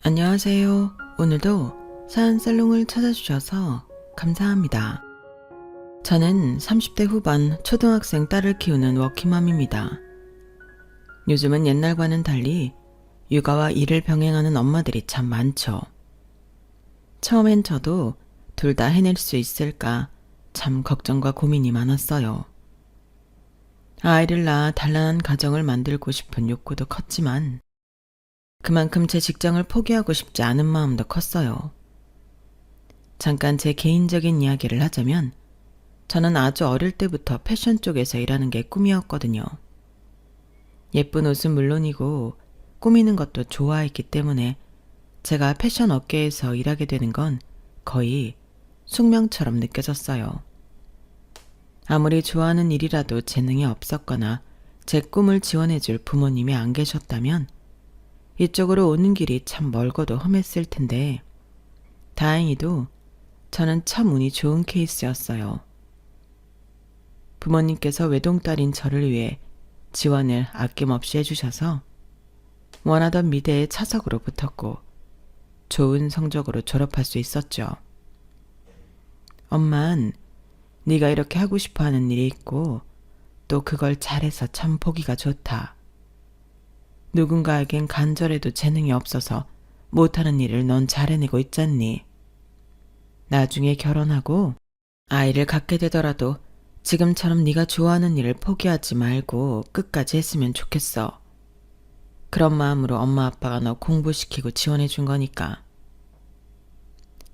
안녕하세요. 오늘도 사연살롱을 찾아주셔서 감사합니다. 저는 30대 후반 초등학생 딸을 키우는 워킹맘입니다. 요즘은 옛날과는 달리 육아와 일을 병행하는 엄마들이 참 많죠. 처음엔 저도 둘 다 해낼 수 있을까 참 걱정과 고민이 많았어요. 아이를 낳아 단란한 가정을 만들고 싶은 욕구도 컸지만 그만큼 제 직장을 포기하고 싶지 않은 마음도 컸어요. 잠깐 제 개인적인 이야기를 하자면 저는 아주 어릴 때부터 패션 쪽에서 일하는 게 꿈이었거든요. 예쁜 옷은 물론이고 꾸미는 것도 좋아했기 때문에 제가 패션 업계에서 일하게 되는 건 거의 숙명처럼 느껴졌어요. 아무리 좋아하는 일이라도 재능이 없었거나 제 꿈을 지원해줄 부모님이 안 계셨다면 이쪽으로 오는 길이 참 멀고도 험했을 텐데 다행히도 저는 참 운이 좋은 케이스였어요. 부모님께서 외동딸인 저를 위해 지원을 아낌없이 해주셔서 원하던 미대에 차석으로 붙었고 좋은 성적으로 졸업할 수 있었죠. 엄만, 네가 이렇게 하고 싶어하는 일이 있고 또 그걸 잘해서 참 보기가 좋다. 누군가에겐 간절해도 재능이 없어서 못하는 일을 넌 잘해내고 있잖니. 나중에 결혼하고 아이를 갖게 되더라도 지금처럼 네가 좋아하는 일을 포기하지 말고 끝까지 했으면 좋겠어. 그런 마음으로 엄마 아빠가 너 공부시키고 지원해 준 거니까.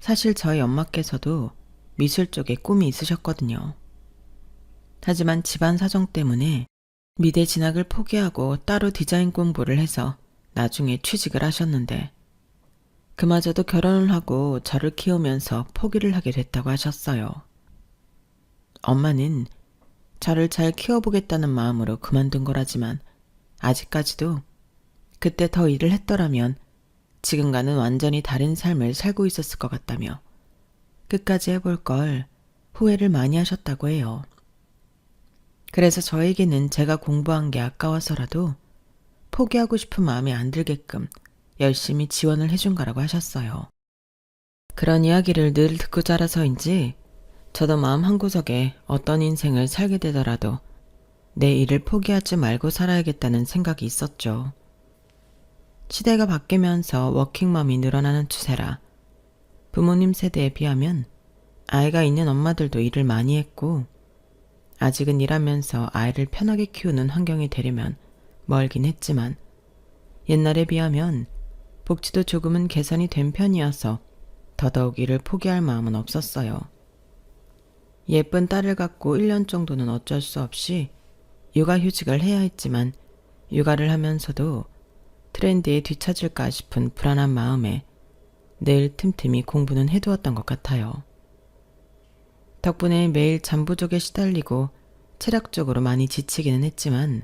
사실 저희 엄마께서도 미술 쪽에 꿈이 있으셨거든요. 하지만 집안 사정 때문에 미대 진학을 포기하고 따로 디자인 공부를 해서 나중에 취직을 하셨는데 그마저도 결혼을 하고 저를 키우면서 포기를 하게 됐다고 하셨어요. 엄마는 저를 잘 키워보겠다는 마음으로 그만둔 거라지만 아직까지도 그때 더 일을 했더라면 지금과는 완전히 다른 삶을 살고 있었을 것 같다며 끝까지 해볼 걸 후회를 많이 하셨다고 해요. 그래서 저에게는 제가 공부한 게 아까워서라도 포기하고 싶은 마음이 안 들게끔 열심히 지원을 해준 거라고 하셨어요. 그런 이야기를 늘 듣고 자라서인지 저도 마음 한구석에 어떤 인생을 살게 되더라도 내 일을 포기하지 말고 살아야겠다는 생각이 있었죠. 시대가 바뀌면서 워킹맘이 늘어나는 추세라 부모님 세대에 비하면 아이가 있는 엄마들도 일을 많이 했고 아직은 일하면서 아이를 편하게 키우는 환경이 되려면 멀긴 했지만 옛날에 비하면 복지도 조금은 개선이 된 편이어서 더더욱 일을 포기할 마음은 없었어요. 예쁜 딸을 갖고 1년 정도는 어쩔 수 없이 육아휴직을 해야 했지만 육아를 하면서도 트렌드에 뒤처질까 싶은 불안한 마음에 늘 틈틈이 공부는 해두었던 것 같아요. 덕분에 매일 잠 부족에 시달리고 체력적으로 많이 지치기는 했지만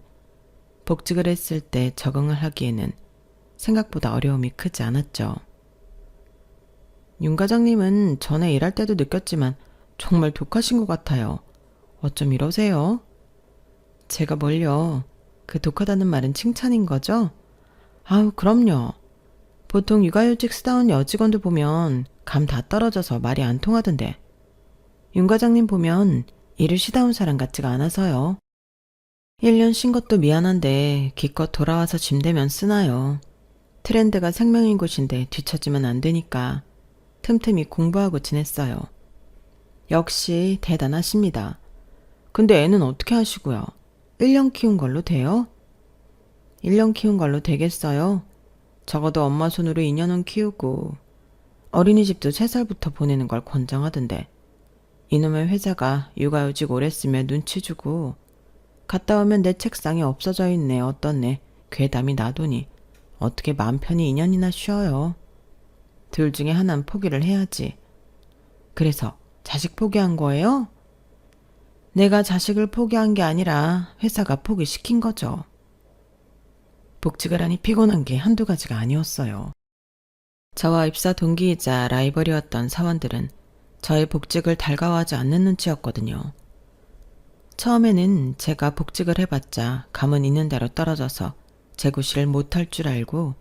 복직을 했을 때 적응을 하기에는 생각보다 어려움이 크지 않았죠. 윤 과장님은 전에 일할 때도 느꼈지만 정말 독하신 것 같아요. 어쩜 이러세요? 제가 뭘요? 그 독하다는 말은 칭찬인 거죠? 아우, 그럼요. 보통 육아휴직 쓰다 온 여직원들 보면 감 다 떨어져서 말이 안 통하던데 윤 과장님 보면 일을 쉬다 온 사람 같지가 않아서요. 1년 쉰 것도 미안한데 기껏 돌아와서 짐 대면 쓰나요. 트렌드가 생명인 곳인데 뒤처지면 안 되니까 틈틈이 공부하고 지냈어요. 역시 대단하십니다. 근데 애는 어떻게 하시고요? 1년 키운 걸로 돼요? 1년 키운 걸로 되겠어요? 적어도 엄마 손으로 2년은 키우고 어린이집도 3살부터 보내는 걸 권장하던데 이놈의 회사가 육아휴직 오래 쓰면 눈치 주고 갔다 오면 내 책상에 없어져 있네 어떻네 괴담이 나도니 어떻게 맘 편히 2년이나 쉬어요. 둘 중에 하나는 포기를 해야지. 그래서 자식 포기한 거예요? 내가 자식을 포기한 게 아니라 회사가 포기시킨 거죠. 복직을 하니 피곤한 게 한두 가지가 아니었어요. 저와 입사 동기이자 라이벌이었던 사원들은 저의 복직을 달가워하지 않는 눈치였거든요. 처음에는 제가 복직을 해봤자 감은 있는 대로 떨어져서 재구실을 못할 줄 알고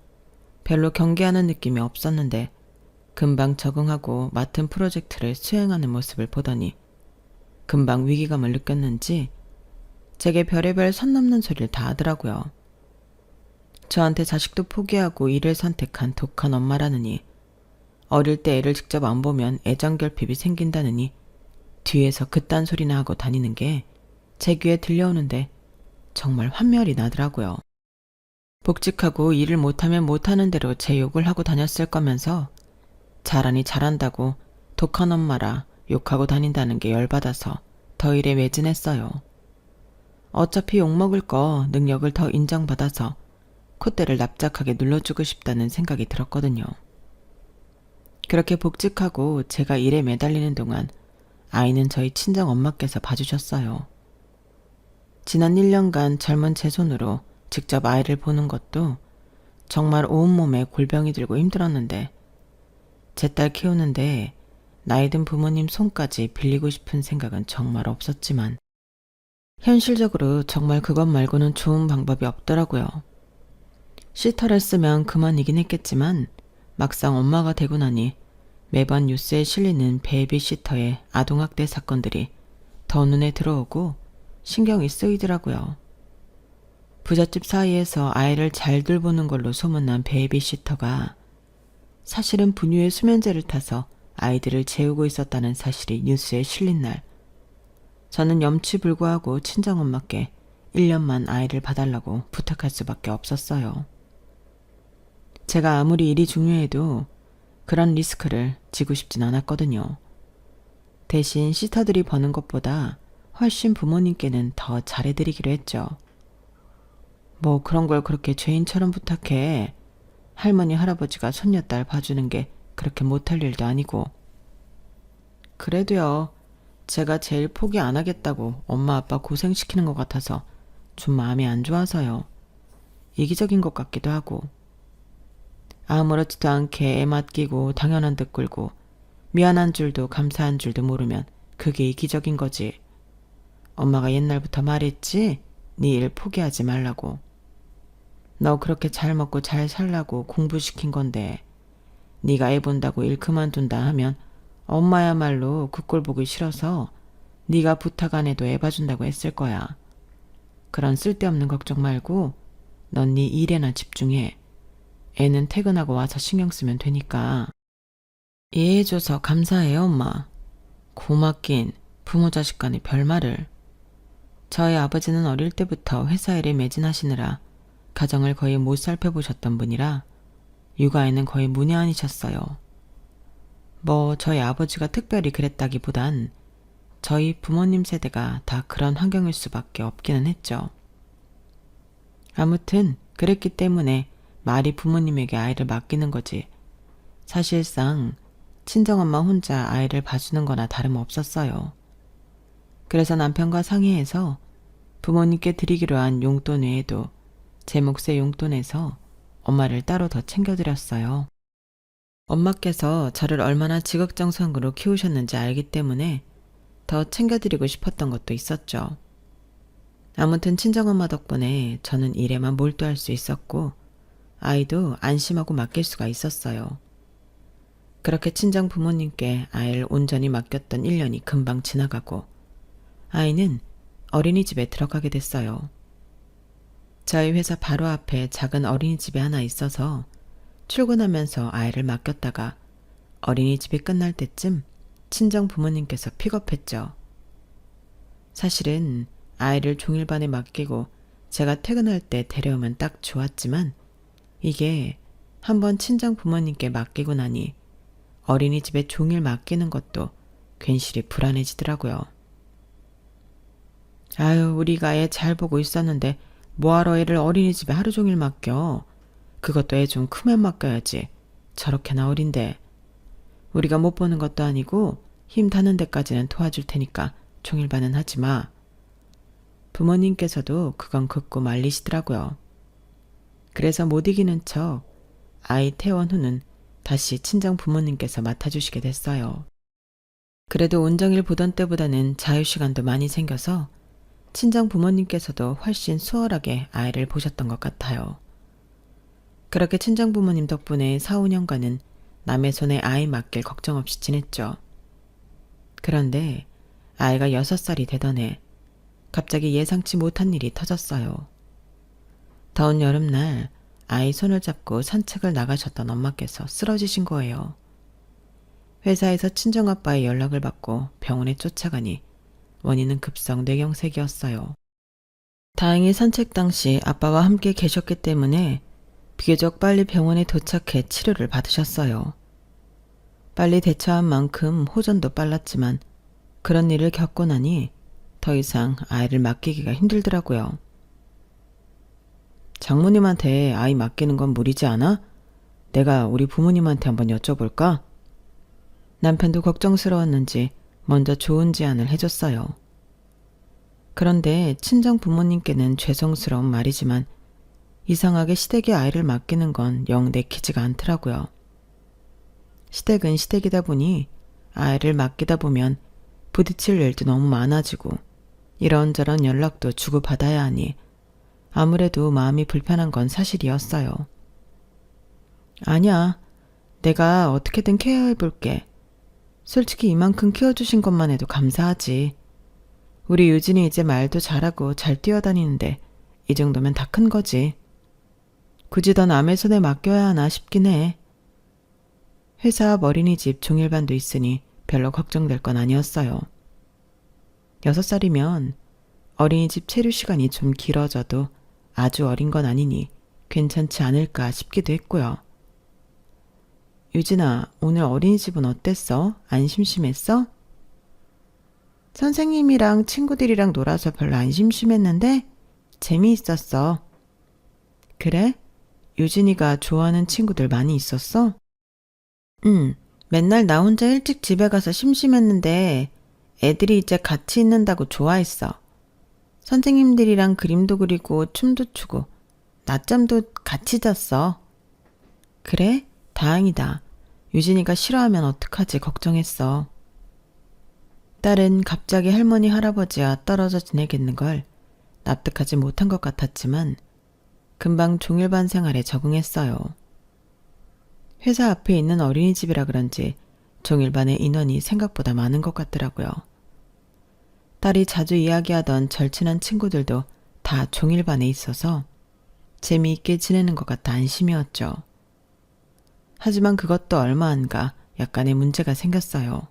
별로 경계하는 느낌이 없었는데 금방 적응하고 맡은 프로젝트를 수행하는 모습을 보더니 금방 위기감을 느꼈는지 제게 별의별 선 넘는 소리를 다 하더라고요. 저한테 자식도 포기하고 일을 선택한 독한 엄마라느니, 어릴 때 애를 직접 안 보면 애정결핍이 생긴다느니 뒤에서 그딴 소리나 하고 다니는 게 제 귀에 들려오는데 정말 환멸이 나더라고요. 복직하고 일을 못하면 못하는 대로 제 욕을 하고 다녔을 거면서 잘하니 잘한다고 독한 엄마라 욕하고 다닌다는 게 열받아서 더 일에 매진했어요. 어차피 욕먹을 거 능력을 더 인정받아서 콧대를 납작하게 눌러주고 싶다는 생각이 들었거든요. 그렇게 복직하고 제가 일에 매달리는 동안 아이는 저희 친정 엄마께서 봐주셨어요. 지난 1년간 젊은 제 손으로 직접 아이를 보는 것도 정말 온몸에 골병이 들고 힘들었는데 제 딸 키우는데 나이 든 부모님 손까지 빌리고 싶은 생각은 정말 없었지만 현실적으로 정말 그것 말고는 좋은 방법이 없더라고요. 시터를 쓰면 그만이긴 했겠지만 막상 엄마가 되고 나니 매번 뉴스에 실리는 베이비시터의 아동학대 사건들이 더 눈에 들어오고 신경이 쓰이더라고요. 부잣집 사이에서 아이를 잘 돌보는 걸로 소문난 베이비시터가 사실은 분유에 수면제를 타서 아이들을 재우고 있었다는 사실이 뉴스에 실린 날, 저는 염치불구하고 친정엄마께 1년만 아이를 봐달라고 부탁할 수밖에 없었어요. 제가 아무리 일이 중요해도 그런 리스크를 지고 싶진 않았거든요. 대신 시터들이 버는 것보다 훨씬 부모님께는 더 잘해드리기로 했죠. 뭐 그런 걸 그렇게 죄인처럼 부탁해. 할머니 할아버지가 손녀딸 봐주는 게 그렇게 못할 일도 아니고. 그래도요, 제가 제일 포기 안 하겠다고 엄마 아빠 고생시키는 것 같아서 좀 마음이 안 좋아서요. 이기적인 것 같기도 하고. 아무렇지도 않게 애 맡기고 당연한 듯 굴고 미안한 줄도 감사한 줄도 모르면 그게 이기적인 거지. 엄마가 옛날부터 말했지? 네 일 포기하지 말라고. 너 그렇게 잘 먹고 잘 살라고 공부시킨 건데 네가 애 본다고 일 그만둔다 하면 엄마야말로 그 꼴 보기 싫어서 네가 부탁 안 해도 애 봐준다고 했을 거야. 그런 쓸데없는 걱정 말고 넌 네 일에나 집중해. 애는 퇴근하고 와서 신경 쓰면 되니까. 이해해줘서 감사해요, 엄마. 고맙긴 부모 자식 간의 별말을. 저희 아버지는 어릴 때부터 회사 일에 매진하시느라 가정을 거의 못 살펴보셨던 분이라 육아에는 거의 문외한이셨어요. 뭐 저희 아버지가 특별히 그랬다기보단 저희 부모님 세대가 다 그런 환경일 수밖에 없기는 했죠. 아무튼 그랬기 때문에 말이 부모님에게 아이를 맡기는 거지 사실상 친정엄마 혼자 아이를 봐주는 거나 다름없었어요. 그래서 남편과 상의해서 부모님께 드리기로 한 용돈 외에도 제 몫의 용돈에서 엄마를 따로 더 챙겨드렸어요. 엄마께서 저를 얼마나 지극정성으로 키우셨는지 알기 때문에 더 챙겨드리고 싶었던 것도 있었죠. 아무튼 친정엄마 덕분에 저는 일에만 몰두할 수 있었고 아이도 안심하고 맡길 수가 있었어요. 그렇게 친정 부모님께 아이를 온전히 맡겼던 1년이 금방 지나가고 아이는 어린이집에 들어가게 됐어요. 저희 회사 바로 앞에 작은 어린이집이 하나 있어서 출근하면서 아이를 맡겼다가 어린이집이 끝날 때쯤 친정 부모님께서 픽업했죠. 사실은 아이를 종일반에 맡기고 제가 퇴근할 때 데려오면 딱 좋았지만 이게 한번 친정 부모님께 맡기고 나니 어린이집에 종일 맡기는 것도 괜시리 불안해지더라고요. 아유, 우리가 애 잘 보고 있었는데 뭐하러 애를 어린이집에 하루 종일 맡겨. 그것도 애 좀 크면 맡겨야지. 저렇게나 어린데. 우리가 못 보는 것도 아니고 힘 닿는 데까지는 도와줄 테니까 종일반은 하지 마. 부모님께서도 그건 긋고 말리시더라고요. 그래서 못 이기는 척 아이 퇴원 후는 다시 친정 부모님께서 맡아주시게 됐어요. 그래도 온정일 보던 때보다는 자유시간도 많이 생겨서 친정 부모님께서도 훨씬 수월하게 아이를 보셨던 것 같아요. 그렇게 친정부모님 덕분에 4, 5년간은 남의 손에 아이 맡길 걱정 없이 지냈죠. 그런데 아이가 6살이 되던 해 갑자기 예상치 못한 일이 터졌어요. 더운 여름날 아이 손을 잡고 산책을 나가셨던 엄마께서 쓰러지신 거예요. 회사에서 친정아빠의 연락을 받고 병원에 쫓아가니 원인은 급성 뇌경색이었어요. 다행히 산책 당시 아빠와 함께 계셨기 때문에 비교적 빨리 병원에 도착해 치료를 받으셨어요. 빨리 대처한 만큼 호전도 빨랐지만 그런 일을 겪고 나니 더 이상 아이를 맡기기가 힘들더라고요. 장모님한테 아이 맡기는 건 무리지 않아? 내가 우리 부모님한테 한번 여쭤볼까? 남편도 걱정스러웠는지 먼저 좋은 제안을 해줬어요. 그런데 친정 부모님께는 죄송스러운 말이지만 이상하게 시댁에 아이를 맡기는 건 영 내키지가 않더라고요. 시댁은 시댁이다 보니 아이를 맡기다 보면 부딪힐 일도 너무 많아지고 이런저런 연락도 주고받아야 하니 아무래도 마음이 불편한 건 사실이었어요. 아니야, 내가 어떻게든 케어해볼게. 솔직히 이만큼 키워주신 것만 해도 감사하지. 우리 유진이 이제 말도 잘하고 잘 뛰어다니는데 이 정도면 다 큰 거지. 굳이 더 남의 손에 맡겨야 하나 싶긴 해. 회사 앞 어린이집 종일반도 있으니 별로 걱정될 건 아니었어요. 6살이면 어린이집 체류 시간이 좀 길어져도 아주 어린 건 아니니 괜찮지 않을까 싶기도 했고요. 유진아, 오늘 어린이집은 어땠어? 안 심심했어? 선생님이랑 친구들이랑 놀아서 별로 안 심심했는데 재미있었어. 그래? 유진이가 좋아하는 친구들 많이 있었어? 응, 맨날 나 혼자 일찍 집에 가서 심심했는데 애들이 이제 같이 있는다고 좋아했어. 선생님들이랑 그림도 그리고 춤도 추고 낮잠도 같이 잤어. 그래? 다행이다. 유진이가 싫어하면 어떡하지 걱정했어. 딸은 갑자기 할머니 할아버지와 떨어져 지내겠는 걸 납득하지 못한 것 같았지만 금방 종일반 생활에 적응했어요. 회사 앞에 있는 어린이집이라 그런지 종일반의 인원이 생각보다 많은 것 같더라고요. 딸이 자주 이야기하던 절친한 친구들도 다 종일반에 있어서 재미있게 지내는 것 같아 안심이었죠. 하지만 그것도 얼마 안 가 약간의 문제가 생겼어요.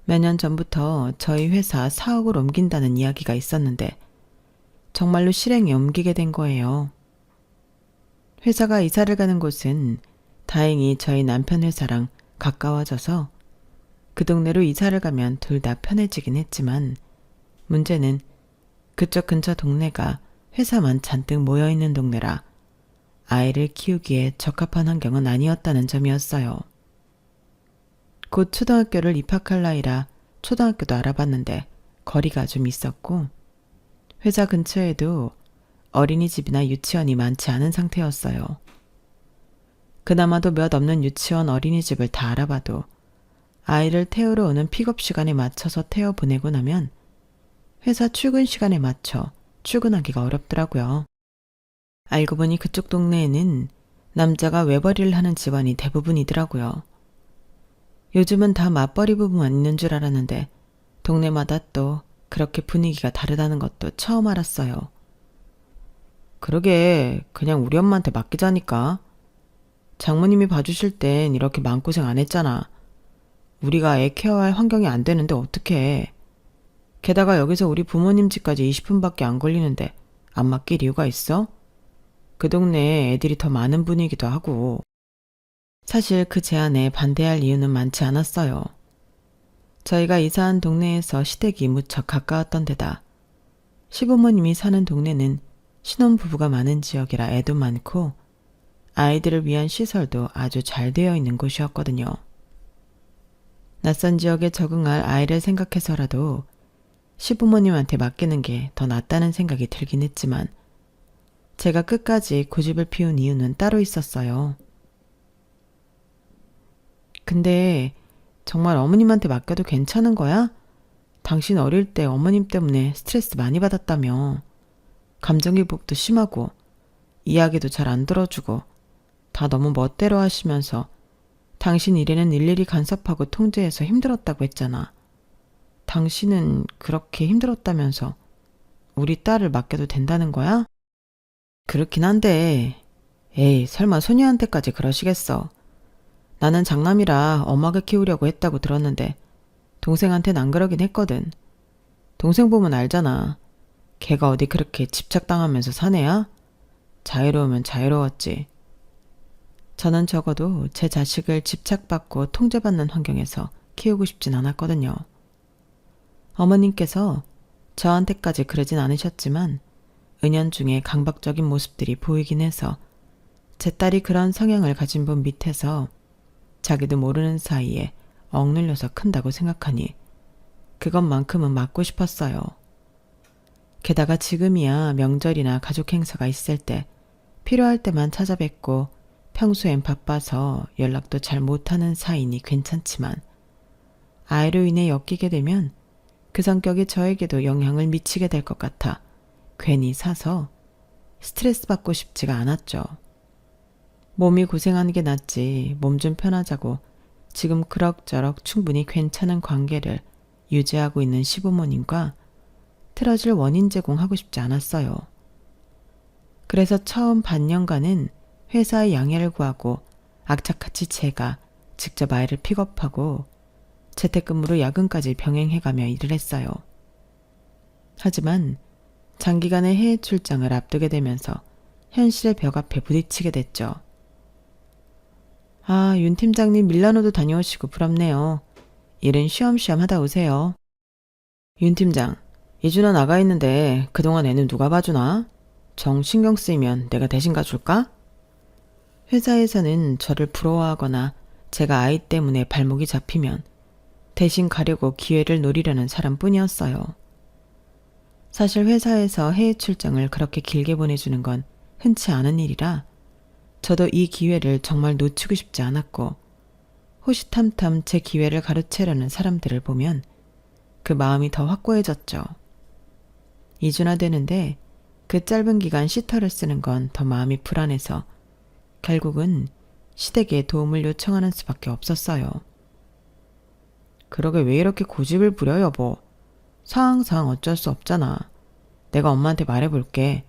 몇 년 전부터 저희 회사 사옥을 옮긴다는 이야기가 있었는데 정말로 실행에 옮기게 된 거예요. 회사가 이사를 가는 곳은 다행히 저희 남편 회사랑 가까워져서 그 동네로 이사를 가면 둘 다 편해지긴 했지만 문제는 그쪽 근처 동네가 회사만 잔뜩 모여있는 동네라 아이를 키우기에 적합한 환경은 아니었다는 점이었어요. 곧 초등학교를 입학할 나이라 초등학교도 알아봤는데 거리가 좀 있었고 회사 근처에도 어린이집이나 유치원이 많지 않은 상태였어요. 그나마도 몇 없는 유치원 어린이집을 다 알아봐도 아이를 태우러 오는 픽업 시간에 맞춰서 태워 보내고 나면 회사 출근 시간에 맞춰 출근하기가 어렵더라고요. 알고 보니 그쪽 동네에는 남자가 외벌이를 하는 집안이 대부분이더라고요. 요즘은 다 맞벌이 부부만 있는 줄 알았는데 동네마다 또 그렇게 분위기가 다르다는 것도 처음 알았어요. 그러게 그냥 우리 엄마한테 맡기자니까. 장모님이 봐주실 땐 이렇게 마음고생 안 했잖아. 우리가 애 케어할 환경이 안 되는데 어떡해. 게다가 여기서 우리 부모님 집까지 20분밖에 안 걸리는데 안 맡길 이유가 있어? 그 동네에 애들이 더 많은 분이기도 하고. 사실 그 제안에 반대할 이유는 많지 않았어요. 저희가 이사한 동네에서 시댁이 무척 가까웠던 데다 시부모님이 사는 동네는 신혼부부가 많은 지역이라 애도 많고 아이들을 위한 시설도 아주 잘 되어 있는 곳이었거든요. 낯선 지역에 적응할 아이를 생각해서라도 시부모님한테 맡기는 게 더 낫다는 생각이 들긴 했지만 제가 끝까지 고집을 피운 이유는 따로 있었어요. 근데 정말 어머님한테 맡겨도 괜찮은 거야? 당신 어릴 때 어머님 때문에 스트레스 많이 받았다며. 감정기복도 심하고 이야기도 잘 안 들어주고 다 너무 멋대로 하시면서 당신 일에는 일일이 간섭하고 통제해서 힘들었다고 했잖아. 당신은 그렇게 힘들었다면서 우리 딸을 맡겨도 된다는 거야? 그렇긴 한데, 에이, 설마 소녀한테까지 그러시겠어. 나는 장남이라 엄하게 키우려고 했다고 들었는데 동생한텐 안 그러긴 했거든. 동생 보면 알잖아. 걔가 어디 그렇게 집착당하면서 사내야? 자유로우면 자유로웠지. 저는 적어도 제 자식을 집착받고 통제받는 환경에서 키우고 싶진 않았거든요. 어머님께서 저한테까지 그러진 않으셨지만 은연중에 강박적인 모습들이 보이긴 해서 제 딸이 그런 성향을 가진 분 밑에서 자기도 모르는 사이에 억눌려서 큰다고 생각하니 그것만큼은 막고 싶었어요. 게다가 지금이야 명절이나 가족 행사가 있을 때 필요할 때만 찾아뵙고 평소엔 바빠서 연락도 잘 못하는 사이니 괜찮지만 아이로 인해 엮이게 되면 그 성격이 저에게도 영향을 미치게 될 것 같아 괜히 사서 스트레스 받고 싶지가 않았죠. 몸이 고생하는 게 낫지 몸 좀 편하자고 지금 그럭저럭 충분히 괜찮은 관계를 유지하고 있는 시부모님과 틀어질 원인 제공하고 싶지 않았어요. 그래서 처음 반년간은 회사의 양해를 구하고 악착같이 제가 직접 아이를 픽업하고 재택근무로 야근까지 병행해가며 일을 했어요. 하지만 장기간의 해외 출장을 앞두게 되면서 현실의 벽 앞에 부딪히게 됐죠. 아, 윤 팀장님 밀라노도 다녀오시고 부럽네요. 일은 쉬엄쉬엄 하다 오세요. 윤 팀장, 이준아 나가 있는데 그동안 애는 누가 봐주나? 정 신경 쓰이면 내가 대신 가줄까? 회사에서는 저를 부러워하거나 제가 아이 때문에 발목이 잡히면 대신 가려고 기회를 노리려는 사람뿐이었어요. 사실 회사에서 해외 출장을 그렇게 길게 보내주는 건 흔치 않은 일이라 저도 이 기회를 정말 놓치고 싶지 않았고 호시탐탐 제 기회를 가로채려는 사람들을 보면 그 마음이 더 확고해졌죠. 이주나 되는데 그 짧은 기간 시터를 쓰는 건 더 마음이 불안해서 결국은 시댁에 도움을 요청하는 수밖에 없었어요. 그러게 왜 이렇게 고집을 부려 여보. 상황상 어쩔 수 없잖아. 내가 엄마한테 말해볼게.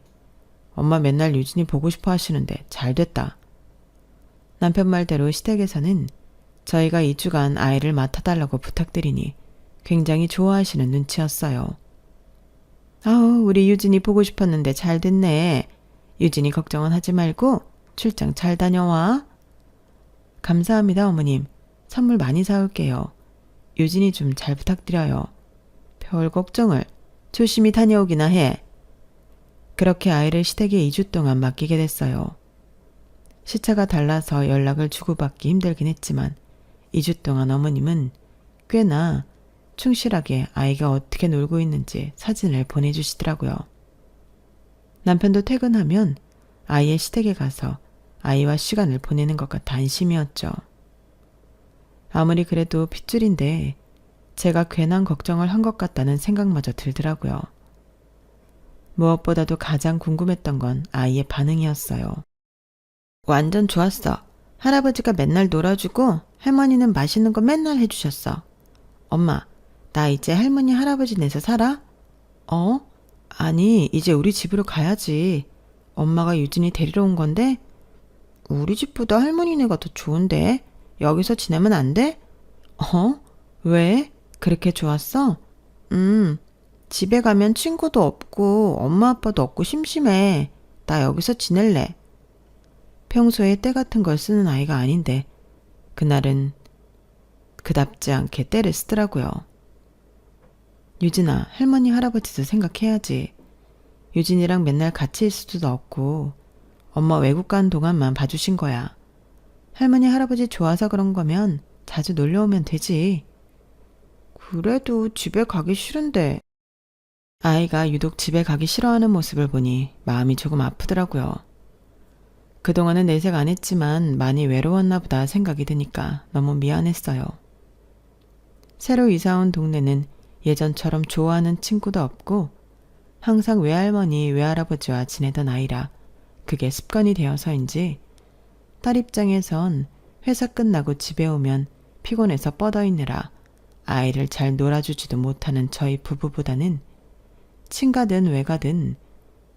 엄마 맨날 유진이 보고 싶어 하시는데 잘 됐다. 남편 말대로 시댁에서는 저희가 2주간 아이를 맡아달라고 부탁드리니 굉장히 좋아하시는 눈치였어요. 아우, 우리 유진이 보고 싶었는데 잘 됐네. 유진이 걱정은 하지 말고 출장 잘 다녀와. 감사합니다, 어머님. 선물 많이 사올게요. 유진이 좀 잘 부탁드려요. 별 걱정을. 조심히 다녀오기나 해. 그렇게 아이를 시댁에 2주 동안 맡기게 됐어요. 시차가 달라서 연락을 주고받기 힘들긴 했지만 2주 동안 어머님은 꽤나 충실하게 아이가 어떻게 놀고 있는지 사진을 보내주시더라고요. 남편도 퇴근하면 아이의 시댁에 가서 아이와 시간을 보내는 것 같아 안심이었죠. 아무리 그래도 핏줄인데 제가 괜한 걱정을 한 것 같다는 생각마저 들더라고요. 무엇보다도 가장 궁금했던 건 아이의 반응이었어요. 완전 좋았어. 할아버지가 맨날 놀아주고 할머니는 맛있는 거 맨날 해주셨어. 엄마, 나 이제 할머니 할아버지 내서 살아? 어? 아니, 이제 우리 집으로 가야지. 엄마가 유진이 데리러 온 건데? 우리 집보다 할머니네가 더 좋은데? 여기서 지내면 안 돼? 어? 왜? 그렇게 좋았어? 집에 가면 친구도 없고 엄마 아빠도 없고 심심해. 나 여기서 지낼래. 평소에 때 같은 걸 쓰는 아이가 아닌데 그날은 그답지 않게 때를 쓰더라고요. 유진아, 할머니 할아버지도 생각해야지. 유진이랑 맨날 같이 있을 수도 없고 엄마 외국 간 동안만 봐주신 거야. 할머니 할아버지 좋아서 그런 거면 자주 놀러 오면 되지. 그래도 집에 가기 싫은데. 아이가 유독 집에 가기 싫어하는 모습을 보니 마음이 조금 아프더라고요. 그동안은 내색 안 했지만 많이 외로웠나 보다 생각이 드니까 너무 미안했어요. 새로 이사온 동네는 예전처럼 좋아하는 친구도 없고 항상 외할머니, 외할아버지와 지내던 아이라 그게 습관이 되어서인지 딸 입장에선 회사 끝나고 집에 오면 피곤해서 뻗어있느라 아이를 잘 놀아주지도 못하는 저희 부부보다는 친가든 외가든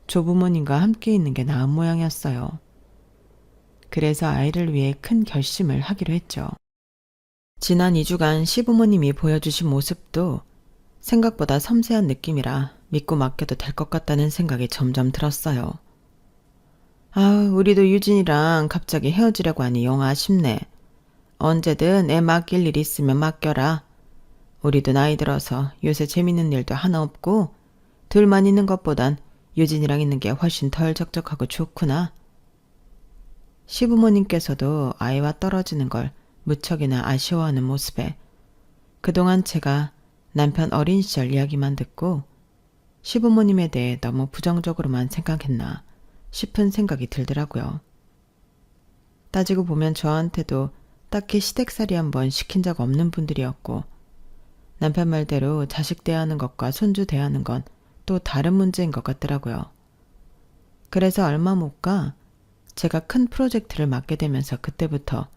조부모님과 함께 있는 게 나은 모양이었어요. 그래서 아이를 위해 큰 결심을 하기로 했죠. 지난 2주간 시부모님이 보여주신 모습도 생각보다 섬세한 느낌이라 믿고 맡겨도 될 것 같다는 생각이 점점 들었어요. 우리도 유진이랑 갑자기 헤어지려고 하니 영 아쉽네. 언제든 애 맡길 일 있으면 맡겨라. 우리도 나이 들어서 요새 재밌는 일도 하나 없고 둘만 있는 것보단 유진이랑 있는 게 훨씬 덜 적적하고 좋구나. 시부모님께서도 아이와 떨어지는 걸 무척이나 아쉬워하는 모습에 그동안 제가 남편 어린 시절 이야기만 듣고 시부모님에 대해 너무 부정적으로만 생각했나 싶은 생각이 들더라고요. 따지고 보면 저한테도 딱히 시댁살이 한번 시킨 적 없는 분들이었고 남편 말대로 자식 대하는 것과 손주 대하는 건 또 다른 문제인 것 같더라고요. 그래서 얼마 못 가 제가 큰 프로젝트를 맡게 되면서 그때부터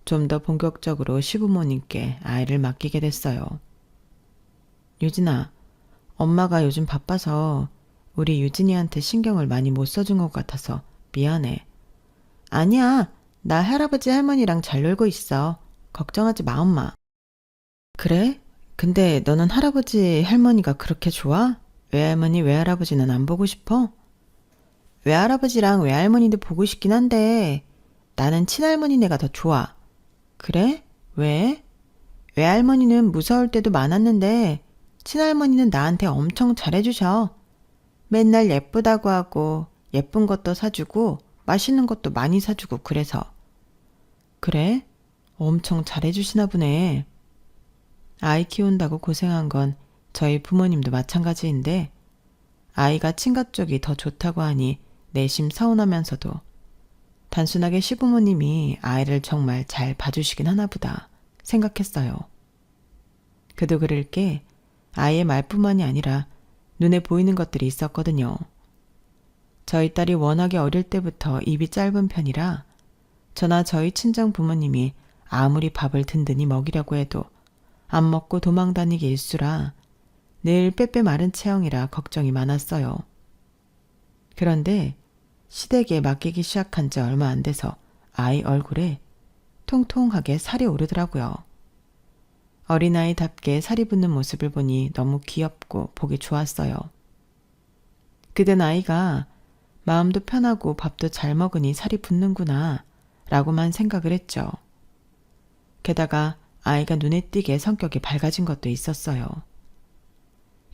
좀 더 본격적으로 시부모님께 아이를 맡기게 됐어요. 유진아, 엄마가 요즘 바빠서 우리 유진이한테 신경을 많이 못 써준 것 같아서 미안해. 아니야, 나 할아버지 할머니랑 잘 놀고 있어. 걱정하지 마, 엄마. 그래? 근데 너는 할아버지 할머니가 그렇게 좋아? 외할머니 외할아버지는 안 보고 싶어? 외할아버지랑 외할머니도 보고 싶긴 한데 나는 친할머니네가 더 좋아. 그래? 왜? 외할머니는 무서울 때도 많았는데 친할머니는 나한테 엄청 잘해주셔. 맨날 예쁘다고 하고 예쁜 것도 사주고 맛있는 것도 많이 사주고 그래서. 그래? 엄청 잘해주시나 보네. 아이 키운다고 고생한 건 저희 부모님도 마찬가지인데 아이가 친가 쪽이 더 좋다고 하니 내심 서운하면서도 단순하게 시부모님이 아이를 정말 잘 봐주시긴 하나 보다 생각했어요. 그도 그럴 게 아이의 말뿐만이 아니라 눈에 보이는 것들이 있었거든요. 저희 딸이 워낙에 어릴 때부터 입이 짧은 편이라 저나 저희 친정 부모님이 아무리 밥을 든든히 먹이려고 해도 안 먹고 도망다니기 일쑤라 늘 빼빼 마른 체형이라 걱정이 많았어요. 그런데 시댁에 맡기기 시작한 지 얼마 안 돼서 아이 얼굴에 통통하게 살이 오르더라고요. 어린아이답게 살이 붙는 모습을 보니 너무 귀엽고 보기 좋았어요. 그땐 아이가 마음도 편하고 밥도 잘 먹으니 살이 붙는구나 라고만 생각을 했죠. 게다가 아이가 눈에 띄게 성격이 밝아진 것도 있었어요.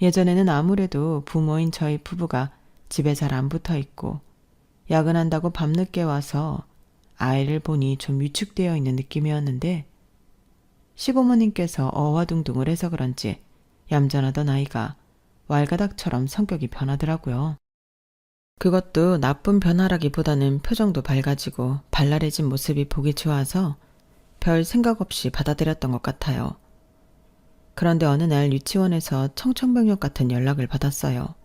예전에는 아무래도 부모인 저희 부부가 집에 잘 안 붙어 있고 야근한다고 밤늦게 와서 아이를 보니 좀 위축되어 있는 느낌이었는데 시부모님께서 어화둥둥을 해서 그런지 얌전하던 아이가 왈가닥처럼 성격이 변하더라고요. 그것도 나쁜 변화라기보다는 표정도 밝아지고 발랄해진 모습이 보기 좋아서 별 생각 없이 받아들였던 것 같아요. 그런데 어느 날 유치원에서 청천벽력 같은 연락을 받았어요.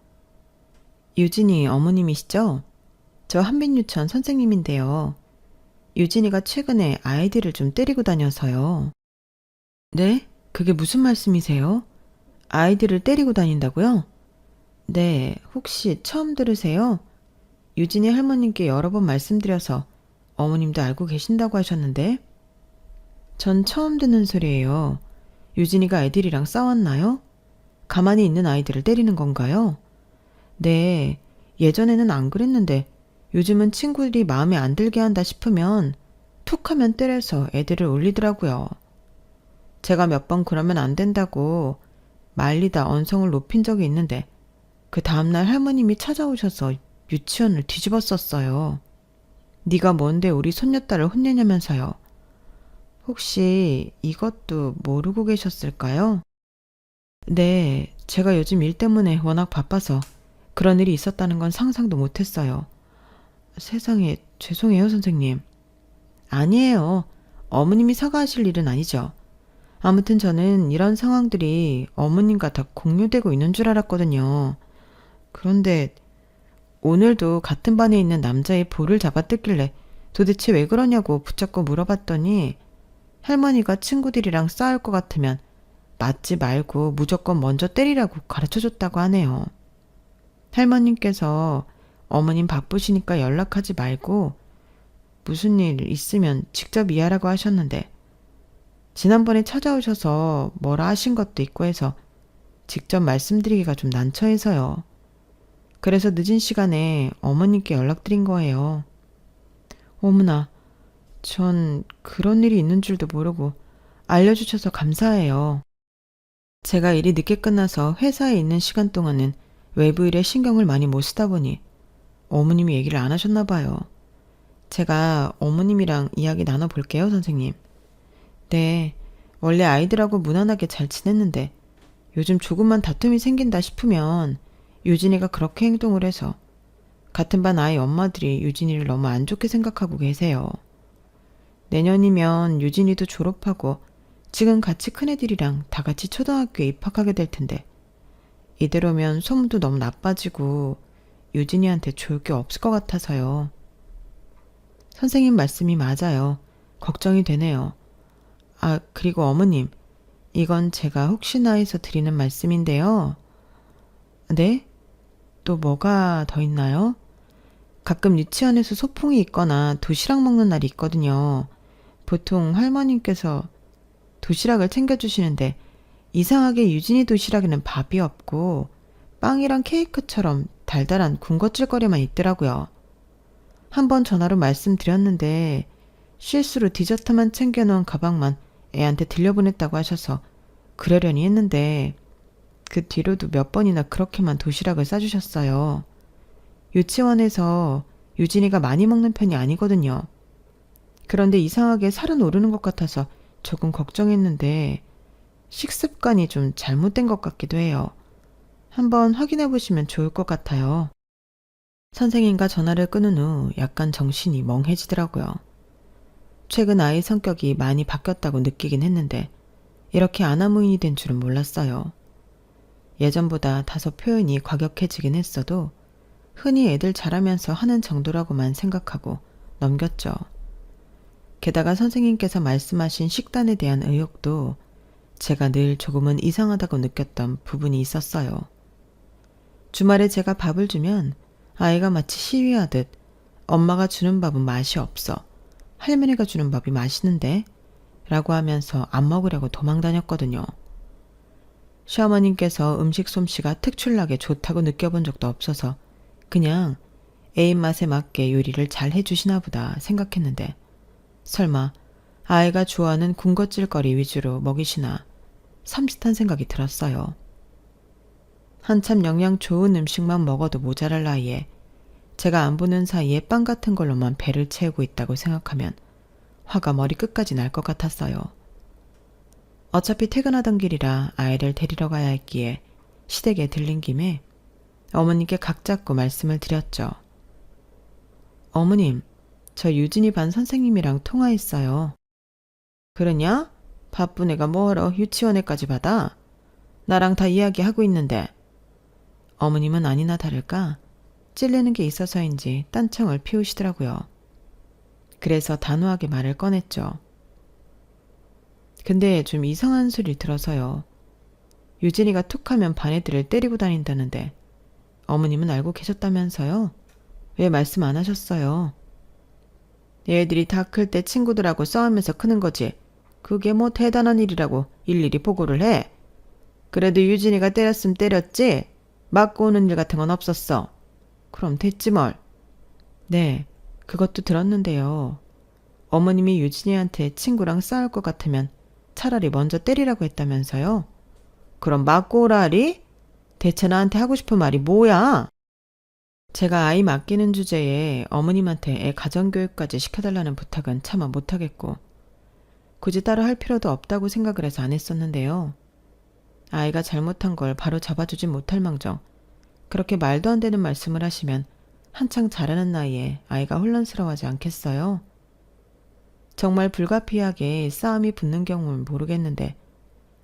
유진이 어머님이시죠? 저 한빛유치원 선생님인데요. 유진이가 최근에 아이들을 좀 때리고 다녀서요. 네? 그게 무슨 말씀이세요? 아이들을 때리고 다닌다고요? 네, 혹시 처음 들으세요? 유진이 할머님께 여러 번 말씀드려서 어머님도 알고 계신다고 하셨는데? 전 처음 듣는 소리예요. 유진이가 애들이랑 싸웠나요? 가만히 있는 아이들을 때리는 건가요? 네, 예전에는 안 그랬는데 요즘은 친구들이 마음에 안 들게 한다 싶으면 툭 하면 때려서 애들을 울리더라고요. 제가 몇 번 그러면 안 된다고 말리다 언성을 높인 적이 있는데 그 다음날 할머님이 찾아오셔서 유치원을 뒤집었었어요. 네가 뭔데 우리 손녀딸을 혼내냐면서요. 혹시 이것도 모르고 계셨을까요? 네, 제가 요즘 일 때문에 워낙 바빠서 그런 일이 있었다는 건 상상도 못했어요. 세상에, 죄송해요, 선생님. 아니에요. 어머님이 사과하실 일은 아니죠. 아무튼 저는 이런 상황들이 어머님과 다 공유되고 있는 줄 알았거든요. 그런데 오늘도 같은 반에 있는 남자의 볼을 잡아 뜯길래 도대체 왜 그러냐고 붙잡고 물어봤더니 할머니가 친구들이랑 싸울 것 같으면 맞지 말고 무조건 먼저 때리라고 가르쳐줬다고 하네요. 할머님께서 어머님 바쁘시니까 연락하지 말고 무슨 일 있으면 직접 이해하라고 하셨는데 지난번에 찾아오셔서 뭐라 하신 것도 있고 해서 직접 말씀드리기가 좀 난처해서요. 그래서 늦은 시간에 어머님께 연락드린 거예요. 어머나, 전 그런 일이 있는 줄도 모르고 알려주셔서 감사해요. 제가 일이 늦게 끝나서 회사에 있는 시간 동안은 외부 일에 신경을 많이 못 쓰다 보니 어머님이 얘기를 안 하셨나 봐요. 제가 어머님이랑 이야기 나눠볼게요, 선생님. 네, 원래 아이들하고 무난하게 잘 지냈는데 요즘 조금만 다툼이 생긴다 싶으면 유진이가 그렇게 행동을 해서 같은 반 아이 엄마들이 유진이를 너무 안 좋게 생각하고 계세요. 내년이면 유진이도 졸업하고 지금 같이 큰애들이랑 다 같이 초등학교에 입학하게 될 텐데 이대로면 소문도 너무 나빠지고 유진이한테 좋을 게 없을 것 같아서요. 선생님 말씀이 맞아요. 걱정이 되네요. 아, 그리고 어머님, 이건 제가 혹시나 해서 드리는 말씀인데요. 네? 또 뭐가 더 있나요? 가끔 유치원에서 소풍이 있거나 도시락 먹는 날이 있거든요. 보통 할머님께서 도시락을 챙겨주시는데 이상하게 유진이 도시락에는 밥이 없고 빵이랑 케이크처럼 달달한 군것질거리만 있더라고요. 한번 전화로 말씀드렸는데 실수로 디저트만 챙겨놓은 가방만 애한테 들려보냈다고 하셔서 그러려니 했는데 그 뒤로도 몇 번이나 그렇게만 도시락을 싸주셨어요. 유치원에서 유진이가 많이 먹는 편이 아니거든요. 그런데 이상하게 살은 오르는 것 같아서 조금 걱정했는데 식습관이 좀 잘못된 것 같기도 해요. 한번 확인해 보시면 좋을 것 같아요. 선생님과 전화를 끊은 후 약간 정신이 멍해지더라고요. 최근 아이 성격이 많이 바뀌었다고 느끼긴 했는데 이렇게 아나무인이 된 줄은 몰랐어요. 예전보다 다소 표현이 과격해지긴 했어도 흔히 애들 잘하면서 하는 정도라고만 생각하고 넘겼죠. 게다가 선생님께서 말씀하신 식단에 대한 의욕도 제가 늘 조금은 이상하다고 느꼈던 부분이 있었어요. 주말에 제가 밥을 주면 아이가 마치 시위하듯 엄마가 주는 밥은 맛이 없어. 할머니가 주는 밥이 맛있는데? 라고 하면서 안 먹으려고 도망다녔거든요. 시어머님께서 음식 솜씨가 특출나게 좋다고 느껴본 적도 없어서 그냥 애 입맛에 맞게 요리를 잘 해주시나 보다 생각했는데 설마 아이가 좋아하는 군것질거리 위주로 먹이시나 삼짓한 생각이 들었어요. 한참 영양 좋은 음식만 먹어도 모자랄 나이에 제가 안 보는 사이에 빵 같은 걸로만 배를 채우고 있다고 생각하면 화가 머리끝까지 날 것 같았어요. 어차피 퇴근하던 길이라 아이를 데리러 가야 했기에 시댁에 들린 김에 어머님께 각 잡고 말씀을 드렸죠. 어머님, 저 유진이 반 선생님이랑 통화했어요. 그러냐? 바쁜 애가 뭐하러 유치원에까지 받아? 나랑 다 이야기하고 있는데. 어머님은 아니나 다를까 찔리는 게 있어서인지 딴청을 피우시더라고요. 그래서 단호하게 말을 꺼냈죠. 근데 좀 이상한 소리 들어서요. 유진이가 툭하면 반 애들을 때리고 다닌다는데 어머님은 알고 계셨다면서요? 왜 말씀 안 하셨어요? 얘들이 다 클 때 친구들하고 싸우면서 크는 거지. 그게 뭐 대단한 일이라고 일일이 보고를 해. 그래도 유진이가 때렸으면 때렸지. 맞고 오는 일 같은 건 없었어. 그럼 됐지 뭘. 네, 그것도 들었는데요. 어머님이 유진이한테 친구랑 싸울 것 같으면 차라리 먼저 때리라고 했다면서요. 그럼 맞고 오라리? 대체 나한테 하고 싶은 말이 뭐야? 제가 아이 맡기는 주제에 어머님한테 애 가정교육까지 시켜달라는 부탁은 차마 못하겠고 굳이 따로 할 필요도 없다고 생각을 해서 안 했었는데요. 아이가 잘못한 걸 바로 잡아주진 못할 망정 그렇게 말도 안 되는 말씀을 하시면 한창 자라는 나이에 아이가 혼란스러워하지 않겠어요? 정말 불가피하게 싸움이 붙는 경우는 모르겠는데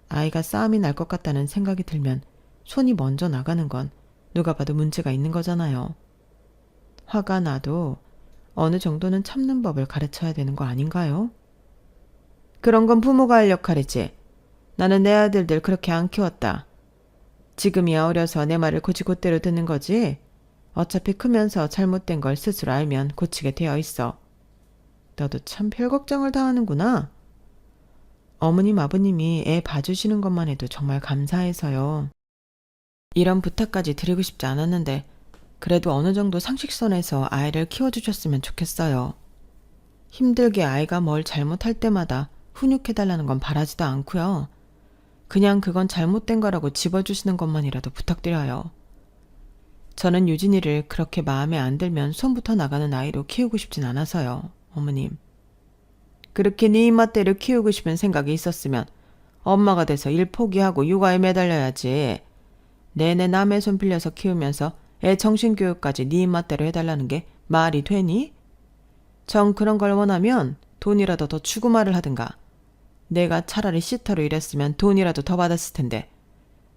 아이가 싸움이 날 것 같다는 생각이 들면 손이 먼저 나가는 건 누가 봐도 문제가 있는 거잖아요. 화가 나도 어느 정도는 참는 법을 가르쳐야 되는 거 아닌가요? 그런 건 부모가 할 역할이지. 나는 내 아들들 그렇게 안 키웠다. 지금이야 어려서 내 말을 곧이곧대로 듣는 거지. 어차피 크면서 잘못된 걸 스스로 알면 고치게 되어 있어. 너도 참 별 걱정을 다 하는구나. 어머님 아버님이 애 봐주시는 것만 해도 정말 감사해서요. 이런 부탁까지 드리고 싶지 않았는데 그래도 어느 정도 상식선에서 아이를 키워주셨으면 좋겠어요. 힘들게 아이가 뭘 잘못할 때마다 훈육해달라는 건 바라지도 않고요. 그냥 그건 잘못된 거라고 집어주시는 것만이라도 부탁드려요. 저는 유진이를 그렇게 마음에 안 들면 손부터 나가는 아이로 키우고 싶진 않아서요, 어머님. 그렇게 네 입맛대로 키우고 싶은 생각이 있었으면 엄마가 돼서 일 포기하고 육아에 매달려야지. 내내 남의 손 빌려서 키우면서 애 정신교육까지 네 입맛대로 해달라는 게 말이 되니? 정 그런 걸 원하면 돈이라도 더 주고 말을 하든가. 내가 차라리 시터로 일했으면 돈이라도 더 받았을 텐데.